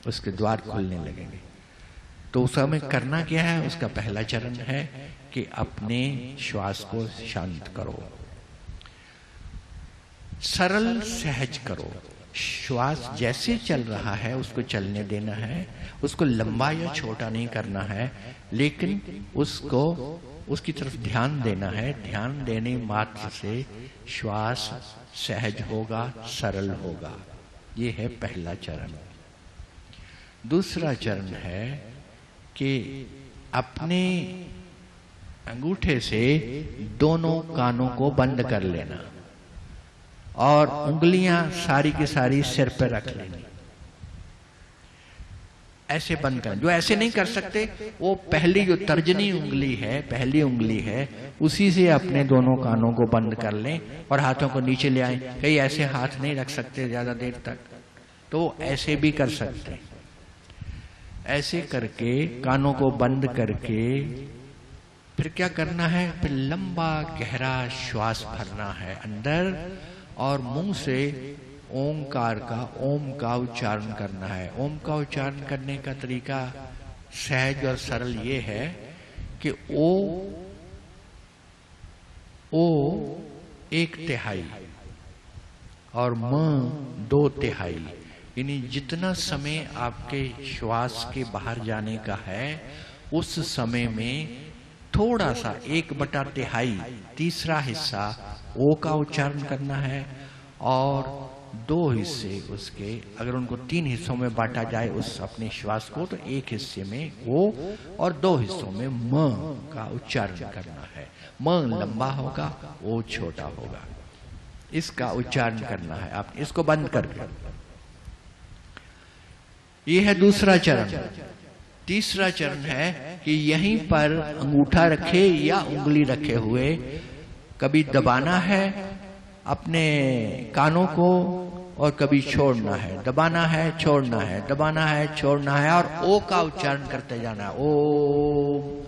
उसके द्वार खुलने लगेंगे। तो उस समय करना क्या है? उसका पहला चरण है कि अपने श्वास को शांत करो, सरल सहज करो। श्वास जैसे चल रहा है उसको चलने देना है, उसको लंबा या छोटा नहीं करना है, लेकिन उसको उसकी तरफ ध्यान देना है। ध्यान देने मात्र से श्वास सहज होगा, सरल होगा। ये है पहला चरण। दूसरा चरण है कि अपने अंगूठे से दोनों कानों को बंद कर लेना और उंगलियां सारी की सारी सिर पर रख लेनी। ऐसे बंद करना। जो ऐसे नहीं कर सकते वो पहली जो तर्जनी उंगली है, पहली उंगली है, उसी से अपने दोनों कानों को बंद कर लें और हाथों को नीचे ले आए। कहीं ऐसे हाथ नहीं रख सकते ज्यादा देर तक, तो ऐसे भी कर सकते। ऐसे करके कानों को बंद करके फिर क्या करना है? फिर लंबा गहरा श्वास भरना है अंदर और मुंह से ओंकार का, ओम का उच्चारण करना है। ओम का उच्चारण करने का तरीका सहज और सरल ये है कि ओ 1/3 और म 2/3, यानी जितना समय आपके श्वास के बाहर जाने का है उस समय में थोड़ा सा 1/3 तीसरा हिस्सा ओ का उच्चारण करना है और 2 हिस्से उसके, अगर उनको 3 हिस्सों में बांटा जाए उस अपने श्वास को, तो 1 हिस्से में ओ और 2 हिस्सों में म का उच्चारण करना है। म लंबा होगा, ओ छोटा होगा। इसका उच्चारण करना है। आप इसको बंद कर दो। ये है दूसरा चरण। तीसरा चरण है कि यहीं पर अंगूठा रखे या उंगली रखे हुए कभी दबाना है अपने कानों को और कभी छोड़ना है। दबाना है, छोड़ना है, दबाना है, छोड़ना है और ओ का उच्चारण करते जाना है। ओम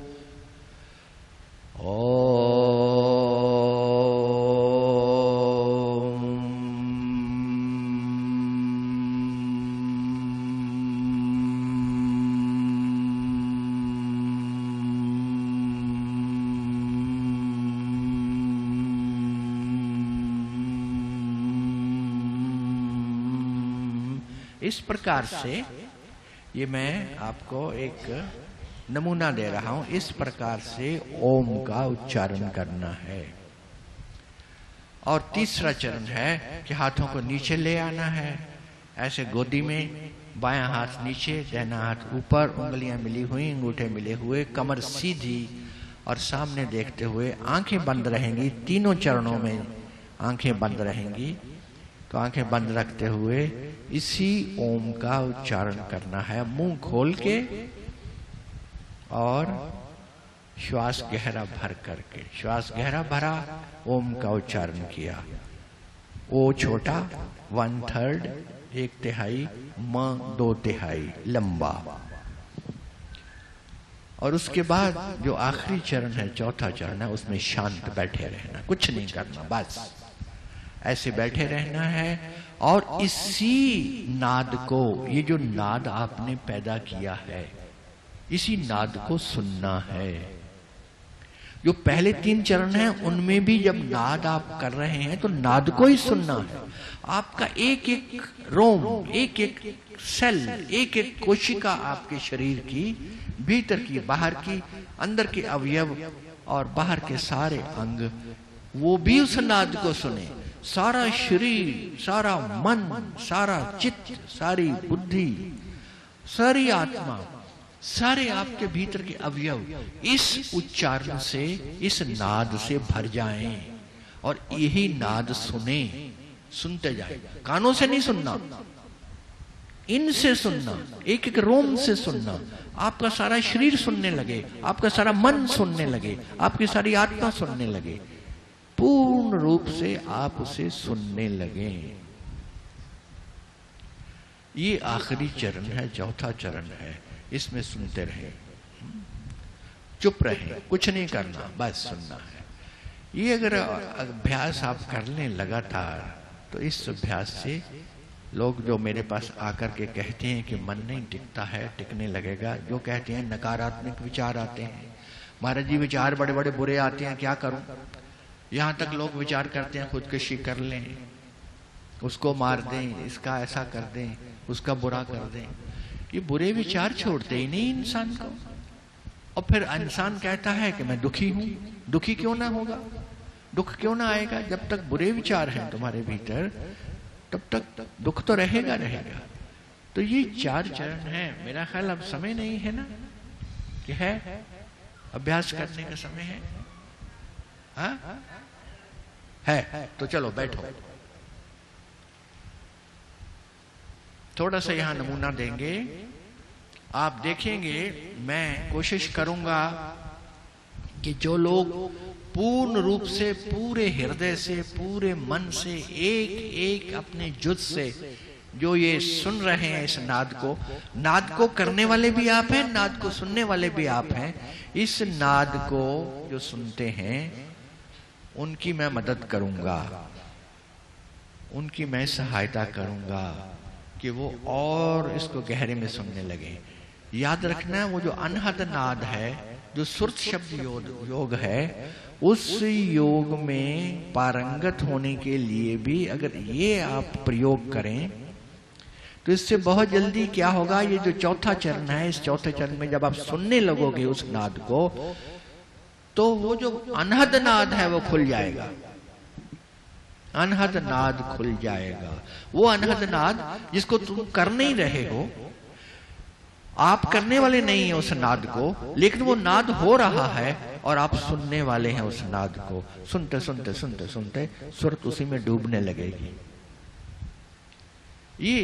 इस प्रकार से, ये मैं आपको एक नमूना दे रहा हूं, इस प्रकार से ओम का उच्चारण करना है। और तीसरा चरण है कि हाथों को नीचे ले आना है, ऐसे गोदी में, बायां हाथ नीचे, दाहिना हाथ ऊपर, उंगलियां मिली हुई, अंगूठे मिले हुए, कमर सीधी और सामने देखते हुए, आंखें बंद रहेंगी। तीनों चरणों में आंखें बंद रहेंगी। तो आंखें बंद रखते हुए इसी ओम का उच्चारण करना है, मुंह खोल के और श्वास गहरा भर करके। श्वास गहरा भरा, ओम का उच्चारण किया। ओ छोटा 1/3, 1/3, म 2/3 लंबा। और उसके बाद जो आखिरी चरण है, चौथा चरण है, उसमें शांत बैठे रहना, कुछ नहीं करना, बस ऐसे बैठे रहना है। और इसी नाद को, ये जो नाद आपने पैदा किया है, इसी नाद को सुनना है। जो पहले 3 चरण हैं उनमें भी जब नाद आप कर रहे हैं तो नाद को ही सुनना है। आपका एक एक रोम, एक एक सेल, एक एक कोशिका आपके शरीर की, भीतर की, बाहर की, अंदर के अवयव और बाहर के सारे अंग, वो भी उस नाद को सुने। सारा शरीर, सारा मन, सारा चित्त, सारी बुद्धि, सारी आत्मा, सारे आपके भीतर के अवयव इस उच्चारण से, इस नाद से भर जाएं और यही नाद सुने, सुनते जाए। कानों से नहीं सुनना, इनसे सुनना, एक एक रोम से सुनना। आपका सारा शरीर सुनने लगे, आपका सारा मन सुनने लगे, आपकी सारी आत्मा सुनने लगे, पूर्ण रूप से आप उसे सुनने लगे। ये आखिरी चरण है, चौथा चरण है। इसमें सुनते रहे, चुप रहे, कुछ नहीं करना, बस सुनना है। ये अगर अभ्यास आप कर लें लगातार, तो इस अभ्यास से लोग जो मेरे पास आकर के कहते हैं कि मन नहीं टिकता है, टिकने लगेगा, जो कहते हैं नकारात्मक विचार आते हैं, महाराज जी विचार बड़े बड़े बुरे आते हैं, क्या करूं। यहां तक लोग विचार करते हैं खुदकुशी कर लें, उसको मार दें, इसका ऐसा कर दें, उसका बुरा कर दें। ये बुरे विचार छोड़ते ही नहीं इंसान को। और फिर इंसान कहता है कि मैं दुखी हूं। दुखी क्यों ना होगा, दुख क्यों ना आएगा? जब तक बुरे विचार हैं तुम्हारे भीतर तब तक दुख तो रहेगा रहेगा। तो ये 4 चरण हैं। मेरा ख्याल अब समय नहीं है ना, कि है अभ्यास करने का समय है। हाँ है, तो चलो बैठो। थोड़ा सा यहां नमूना देंगे, आप देखेंगे। मैं कोशिश करूंगा कि जो लोग पूर्ण रूप से, पूरे हृदय से, पूरे मन से, एक एक अपने जुज से जो ये सुन रहे हैं इस नाद को करने वाले भी आप हैं, नाद को सुनने वाले भी आप हैं। इस नाद को जो सुनते हैं उनकी मैं मदद करूंगा, उनकी मैं सहायता करूंगा कि वो और इसको गहरे में सुनने लगे। याद रखना, वो जो अनहद नाद है, जो सुरत शब्द योग है, उस योग में पारंगत होने के लिए भी अगर ये आप प्रयोग करें तो इससे बहुत जल्दी क्या होगा, ये जो चौथा चरण है, इस चौथे चरण में जब आप सुनने लगोगे उस नाद को, तो वो जो अनहद नाद है वो खुल जाएगा। अनहद नाद खुल जाएगा। वो अनहद नाद जिसको तुम कर नहीं रहे हो, आप करने वाले नहीं है उस नाद को, लेकिन वो नाद हो रहा है और आप सुनने वाले हैं उस नाद को। सुनते सुनते सुनते सुनते सुरत उसी में डूबने लगेगी। ये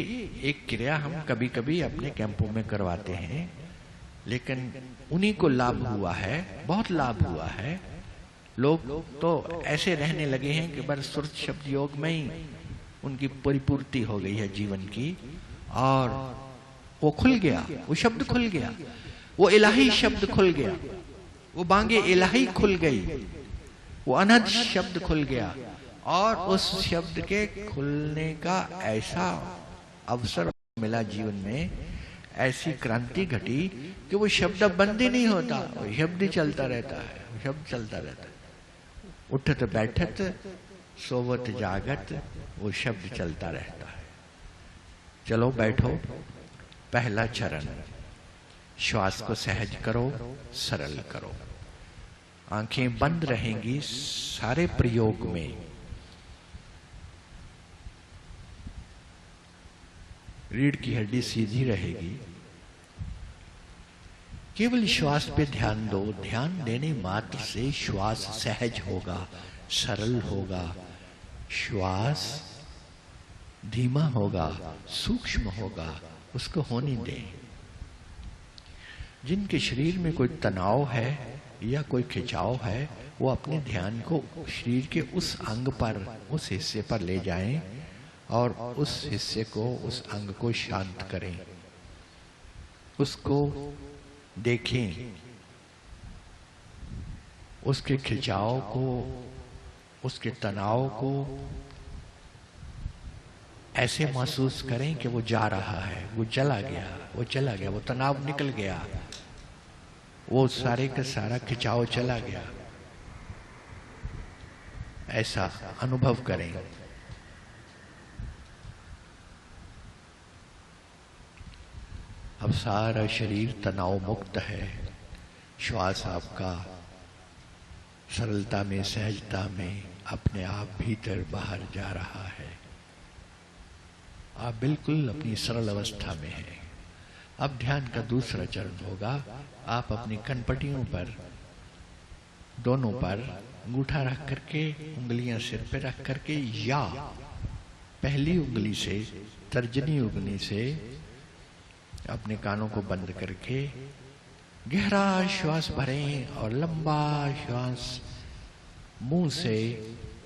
एक क्रिया हम कभी कभी अपने कैंपों में करवाते हैं, लेकिन उन्हीं को लाभ हुआ है, बहुत लाभ हुआ है। लोग तो ऐसे रहने लगे हैं कि बस सुरत शब्द योग में ही उनकी परिपूर्ति हो गई है जीवन की, और वो खुल गया, वो शब्द खुल गया, वो इलाही शब्द खुल गया, वो बांगे इलाही खुल गई, वो अनहद शब्द खुल गया। और उस शब्द के खुलने का ऐसा अवसर मिला जीवन में, ऐसी क्रांति घटी कि वो शब्द अब बंद ही नहीं होता, वो शब्द ही चलता रहता है, वो शब्द चलता रहता है। उठत बैठत सोवत जागत, वो शब्द चलता रहता है। चलो बैठो। पहला चरण, श्वास को सहज करो, सरल करो। आंखें बंद रहेंगी सारे प्रयोग में। रीढ़ की हड्डी सीधी रहेगी। केवल श्वास पे ध्यान दो। ध्यान देने मात्र से श्वास सहज होगा, सरल होगा, श्वास धीमा होगा, सूक्ष्म होगा, उसको होने दें। जिनके शरीर में कोई तनाव है या कोई खिंचाव है, वो अपने ध्यान को शरीर के उस अंग पर, उस हिस्से पर ले जाएं और उस हिस्से को, उस अंग को शांत करें, उसको देखें, उसके खिंचाव को, उसके तनाव को ऐसे महसूस करें कि वो जा रहा है, वो चला गया, वो चला गया, वो तनाव निकल गया, वो सारे का सारा खिंचाव चला गया। ऐसा अनुभव करें। अब सारा शरीर तनाव मुक्त है। श्वास आपका सरलता में, सहजता में अपने आप भीतर बाहर जा रहा है। आप बिल्कुल अपनी सरल अवस्था में हैं। अब ध्यान का दूसरा चरण होगा। आप अपनी कनपटियों पर, दोनों पर अंगूठा रख करके, उंगलियां सिर पे रख करके, या पहली उंगली से, तर्जनी उंगली से अपने कानों को बंद करके गहरा श्वास भरें और लंबा श्वास मुंह से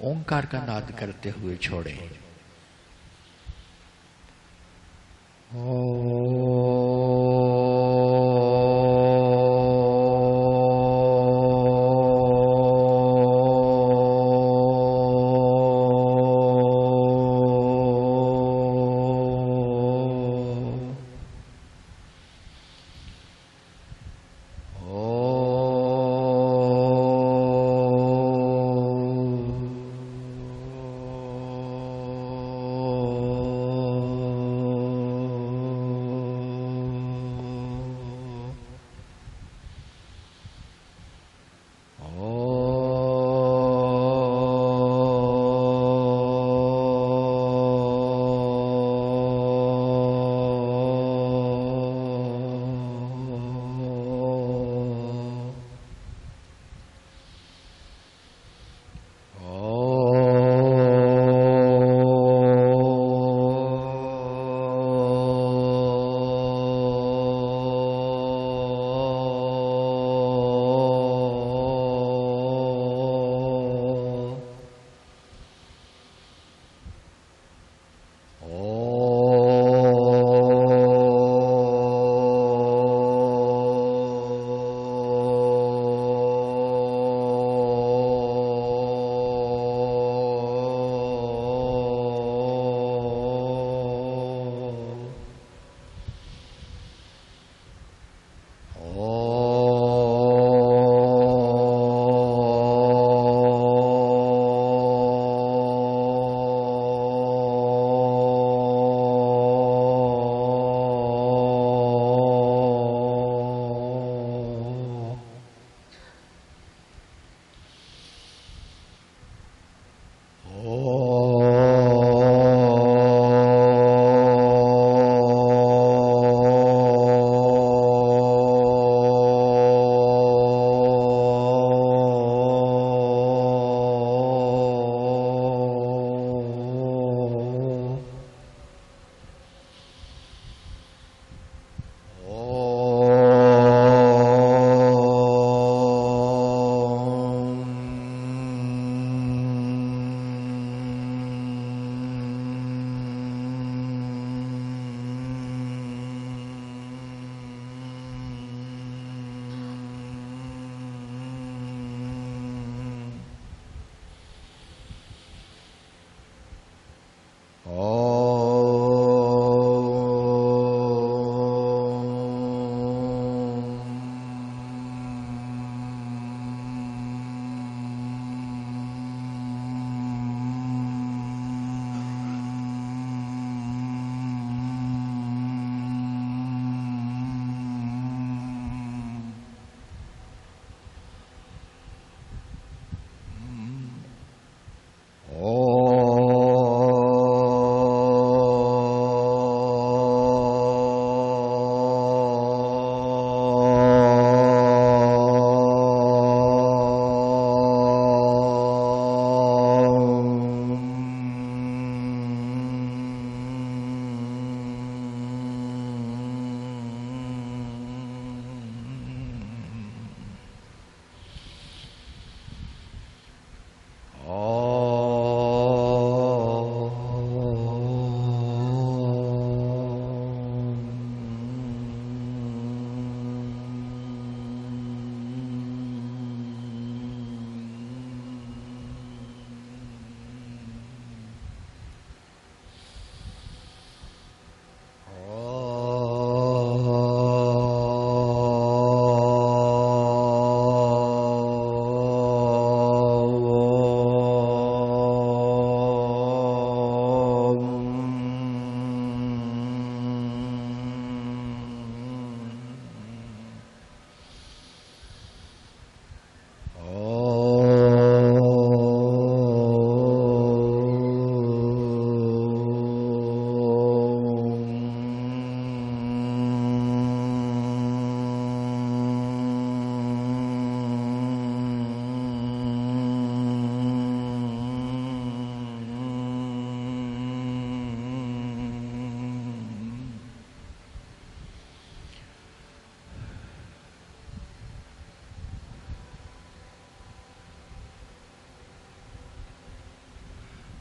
ओंकार का नाद करते हुए छोड़ें।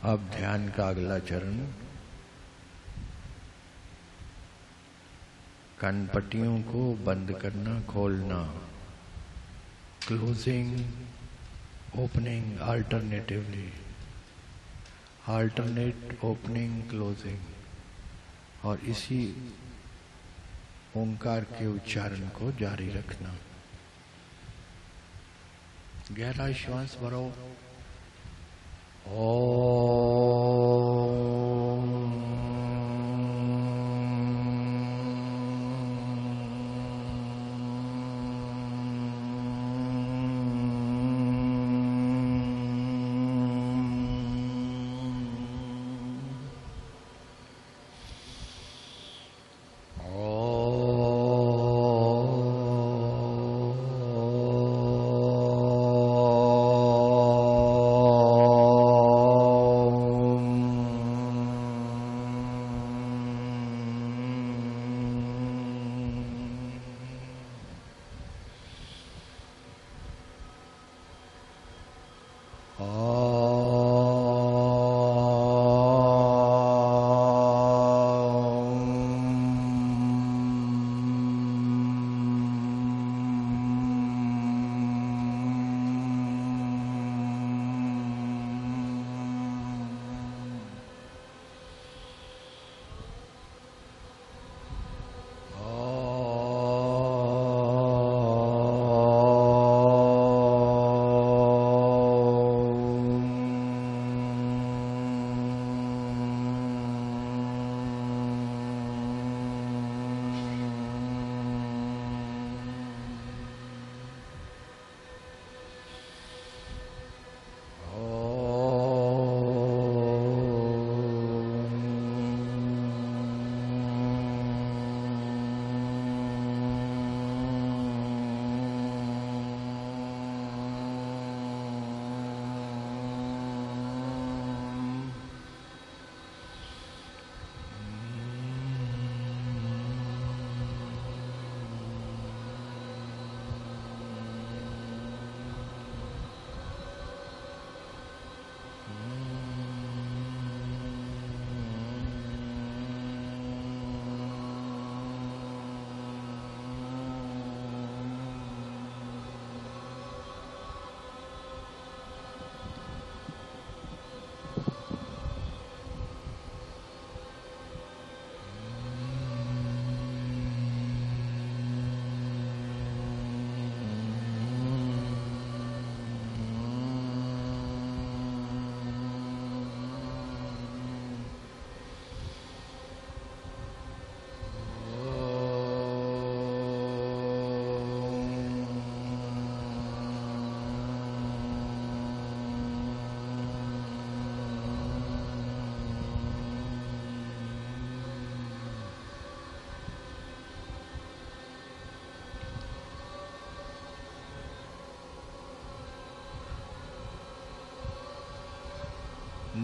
अब ध्यान का अगला चरण, कनपट्टियों को बंद करना, खोलना, closing, opening, alternatively, alternate opening closing, और इसी ओंकार के उच्चारण को जारी रखना। गहरा श्वास भरो।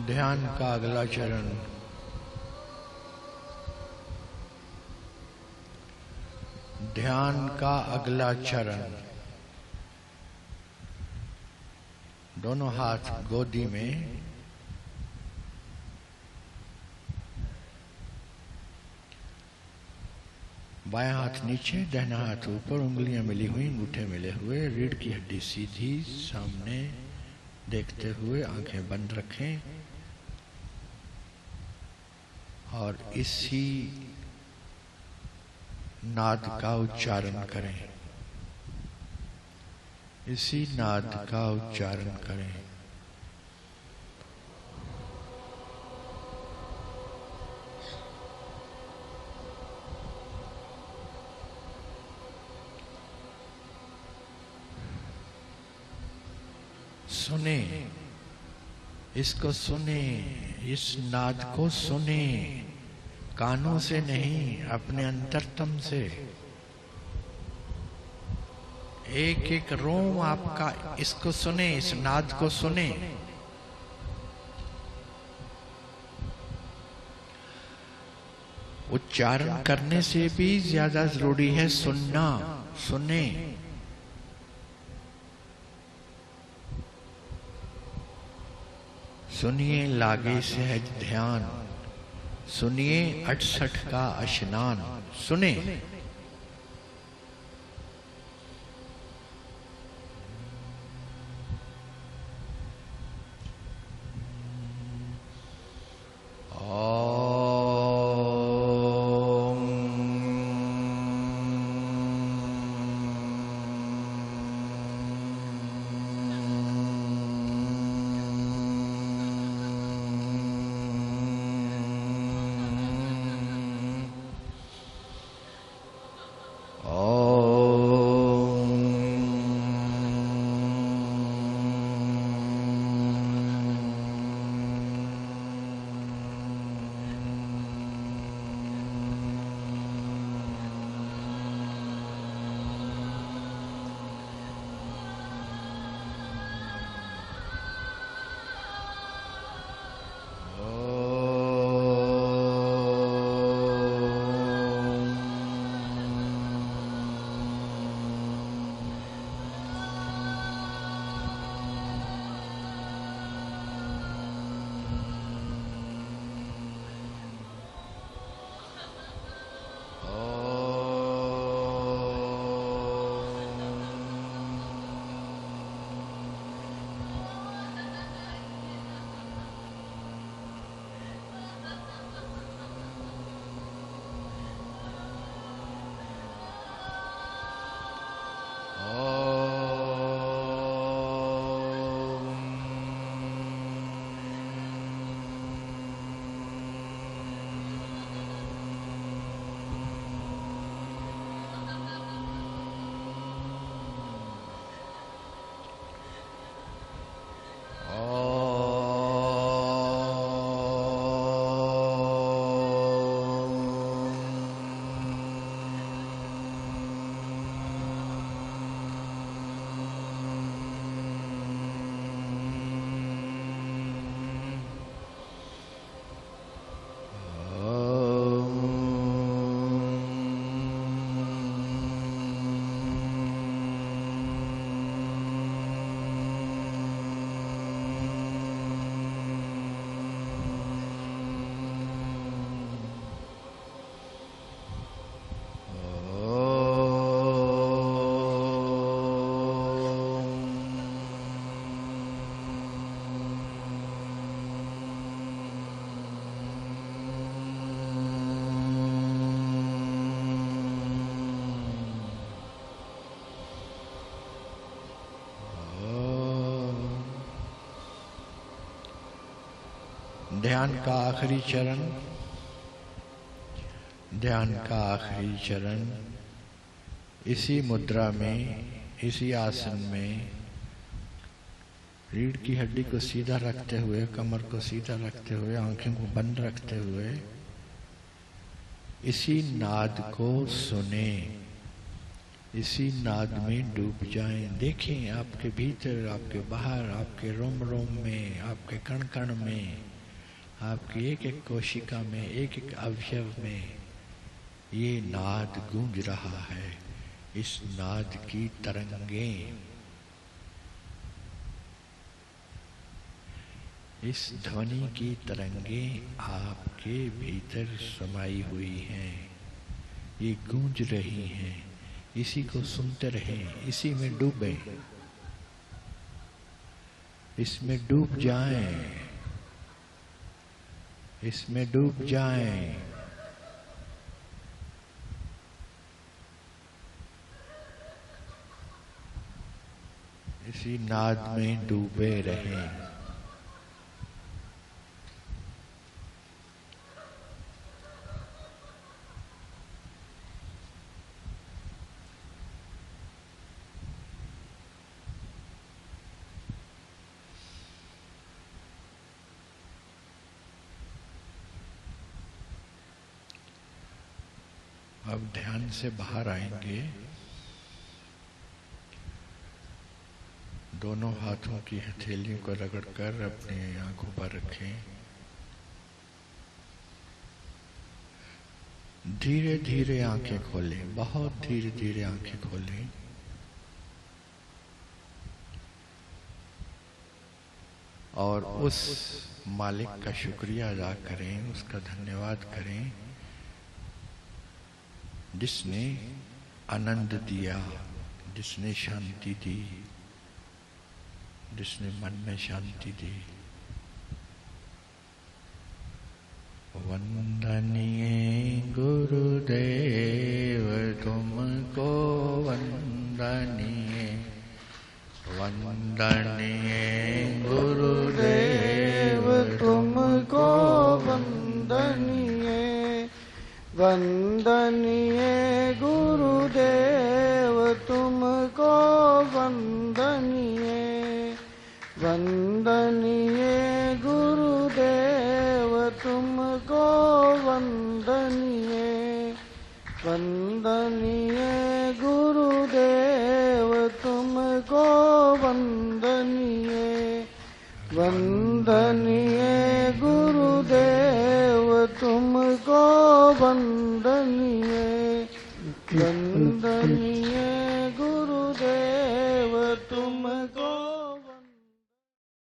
ध्यान का अगला चरण, ध्यान का अगला चरण, दोनों हाथ गोदी में, बायां हाथ नीचे, दाहिना हाथ ऊपर, उंगलियां मिली हुई, अंगूठे मिले हुए, रीढ़ की हड्डी सीधी सामने देखते हुए आंखें बंद रखें और इसी नाद का उच्चारण करें, इसी नाद का उच्चारण करें। सुने, इसको सुने, इस नाद को सुने, कानों से नहीं, अपने अंतरतम से। एक एक रोम आपका इसको सुने, इस नाद को सुने। उच्चारण करने से भी ज्यादा जरूरी है सुनना। सुने, सुनिए लागे सहज ध्यान, सुनिए 68 का स्नान। सुने ध्यान का आखिरी चरण, ध्यान का आखिरी चरण। इसी मुद्रा में, इसी आसन में रीढ़ की हड्डी को सीधा रखते हुए, कमर को सीधा रखते हुए, आंखें को बंद रखते हुए इसी नाद को सुने, इसी नाद में डूब जाएं। देखें आपके भीतर, आपके बाहर, आपके रोम रोम में, आपके कण कण में, आपकी एक एक कोशिका में, एक एक अवयव में ये नाद गूंज रहा है। इस नाद की तरंगें, इस ध्वनि की तरंगें आपके भीतर समाई हुई हैं, ये गूंज रही हैं। इसी को सुनते रहें, इसी में डूबें, इसमें डूब जाएं, इसमें डूब जाएं। इसी नाद में डूबे रहें। अब ध्यान से बाहर आएंगे। दोनों हाथों की हथेलियों को रगड़कर अपनी आंखों पर रखें। धीरे धीरे आंखें खोलें, बहुत धीरे धीरे आंखें खोलें। और उस मालिक का शुक्रिया अदा करें, उसका धन्यवाद करें जिसने आनंद दिया, जिसने शांति दी, जिसने मन में शांति दी। वंदनीय गुरुदेव तुमको वंदनीय, वंदनीय गुरुदेव तुमको वंदनीय, वंदनीय गुरुदेव तुमको वंदनीय, वंदनीय गुरुदेव तुमको वंदनीय, वंदनीय गुरुदेव तुमको वंदनीय, वंदनीय गुरुदेव तुमको वंदनीय।